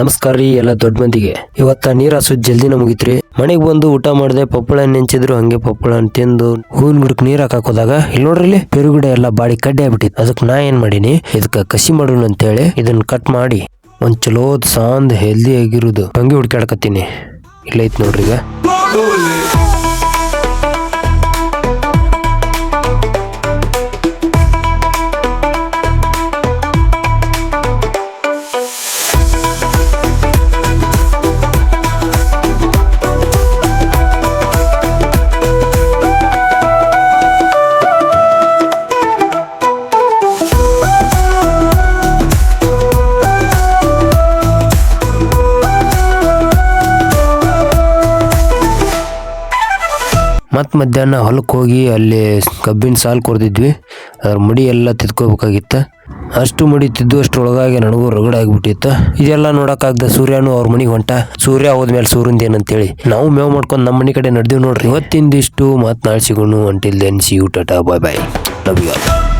ನಮಸ್ಕಾರ ರೀ ಎಲ್ಲ ದೊಡ್ಡ ಮಂದಿಗೆ. ಇವತ್ತ ನೀರ ಸುದ್ದಿ ಜಲ್ದಿನ ಮುಗಿತ್ರಿ. ಮನೆಗೆ ಬಂದು ಊಟ ಮಾಡಿದೆ, ಪಪ್ಪಳ ನೆಂಚಿದ್ರು. ಹಂಗೆ ಪಪ್ಪಳ ತಿಂದು ಹೂವಿನ ಗಿಡಕ್ಕೆ ನೀರ್ ಹಾಕೋದಾಗ ಇಲ್ಲಿ ನೋಡ್ರಿ, ಇಲ್ಲಿ ಪೆರುಗಿಡ ಎಲ್ಲ ಬಾಡಿ ಕಡ್ಡಿ ಆಗ್ಬಿಟ್ಟಿತ್ತು. ಅದಕ್ಕೆ ನಾ ಏನ್ ಮಾಡೀನಿ, ಇದಕ್ಕ ಕಸಿ ಮಾಡೋಣ ಅಂತೇಳಿ ಇದನ್ನ ಕಟ್ ಮಾಡಿ ಒಂದ್ ಚಲೋದ್ ಸಾಂದ್ ಹೆಲ್ದಿ ಆಗಿರುದು ಹಂಗೆ ಹುಡ್ಕಾಡಕತ್ತೀನಿ. ಇಲ್ಲ ಐತ್ ನೋಡ್ರಿ ಈಗ. ಮತ್ತು ಮಧ್ಯಾಹ್ನ ಹೊಲಕ್ಕೆ ಹೋಗಿ ಅಲ್ಲಿ ಕಬ್ಬಿನ ಸಾಲು ಕೊರ್ದಿದ್ವಿ. ಅದ್ರ ಮಡಿ ಎಲ್ಲ ತಿದ್ಕೋಬೇಕಾಗಿತ್ತ. ಅಷ್ಟು ಮಡಿ ತಿದ್ದು ಅಷ್ಟರೊಳಗಾಗಿ ನನಗೂ ರಗಡ ಆಗಿಬಿಟ್ಟಿತ್ತ. ಇದೆಲ್ಲ ನೋಡೋಕ್ಕಾಗ್ದ ಸೂರ್ಯನು ಅವ್ರ ಮನೆಗೆ ಹೊಂಟ. ಸೂರ್ಯ ಹೋದ್ಮೇಲೆ ಸೂರ್ಯಂದ ಏನಂತೇಳಿ ನಾವು ಮೇವ್ ಮಾಡ್ಕೊಂಡು ನಮ್ಮ ಮನೆ ಕಡೆ ನಡೆದೀವಿ ನೋಡ್ರಿ. ಇವತ್ತಿಂದಿಷ್ಟು ಮತ್ತು ನಾಳೆ ಸಿಗೋಣ. Until then see you, tata, bye bye, love you all.